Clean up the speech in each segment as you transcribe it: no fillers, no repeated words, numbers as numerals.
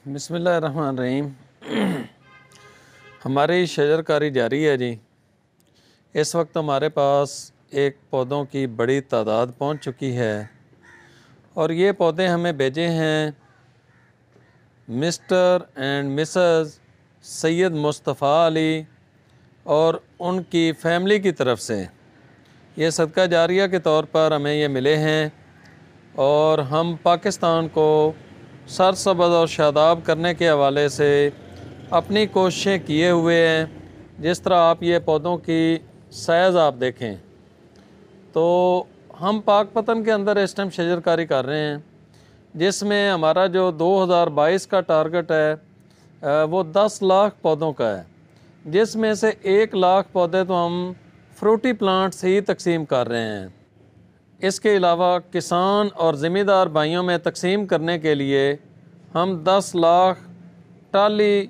बिस्मिल्लाहिर्रहमानिर्रहीम। हमारी शजरकारी जारी है जी। इस वक्त हमारे पास एक पौधों की बड़ी तादाद पहुंच चुकी है और ये पौधे हमें भेजे हैं mister and Mrs Syed Mustafa Ali और उनकी फ़ैमिली की तरफ से। ये सदका जारिया के तौर पर हमें ये मिले हैं और हम पाकिस्तान को सरसब्ज़ और शादाब करने के हवाले से अपनी कोशिशें किए हुए हैं। जिस तरह आप ये पौधों की साइज़ आप देखें तो हम पाक पतन के अंदर इस टाइम शजरकारी कर रहे हैं, जिसमें हमारा जो 2022 का टारगेट है वो 10 लाख पौधों का है, जिसमें से 1 लाख पौधे तो हम फ्रूटी प्लांट्स ही तकसीम कर रहे हैं। इसके अलावा किसान और ज़मींदार भाइयों में तकसीम करने के लिए हम 10 लाख टाली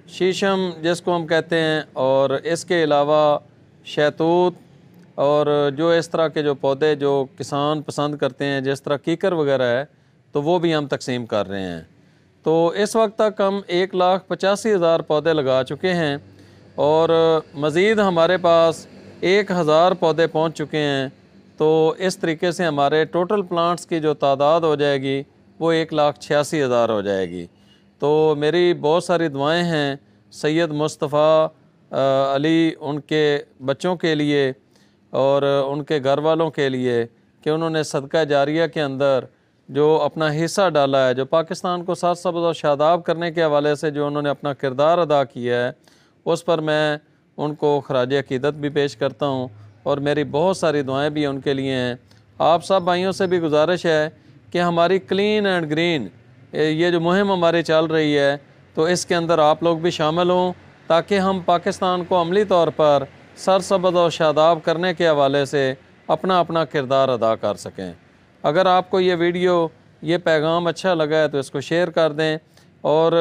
शीशम जिसको हम कहते हैं, और इसके अलावा शहतूत और जो इस तरह के जो पौधे जो किसान पसंद करते हैं जिस तरह कीकर वगैरह है, तो वो भी हम तकसीम कर रहे हैं। तो इस वक्त तक हम 1,85,000 पौधे लगा चुके हैं और मज़ीद हमारे पास 1,000 पौधे पहुंच चुके हैं। तो इस तरीके से हमारे टोटल प्लांट्स की जो तादाद हो जाएगी वो 1,86,000 हो जाएगी। तो मेरी बहुत सारी दुआएं हैं सैयद मुस्तफ़ा अली उनके बच्चों के लिए और उनके घर वालों के लिए कि उन्होंने सदका जारिया के अंदर जो अपना हिस्सा डाला है, जो पाकिस्तान को सरसब्ज़ और शादाब करने के हवाले से जो उन्होंने अपना किरदार अदा किया है, उस पर मैं उनको खराज अक़ीदत भी पेश करता हूँ और मेरी बहुत सारी दुआएं भी उनके लिए हैं। आप सब भाइयों से भी गुजारिश है कि हमारी क्लीन एंड ग्रीन ये जो मुहिम हमारी चल रही है, तो इसके अंदर आप लोग भी शामिल हों ताकि हम पाकिस्तान को अमली तौर पर सरसब्ज़ और शादाब करने के हवाले से अपना अपना किरदार अदा कर सकें। अगर आपको ये वीडियो ये पैगाम अच्छा लगा है तो इसको शेयर कर दें और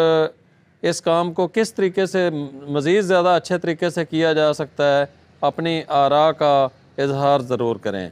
इस काम को किस तरीके से मज़ीद ज़्यादा अच्छे तरीके से किया जा सकता है अपनी आरा का इजहार ज़रूर करें।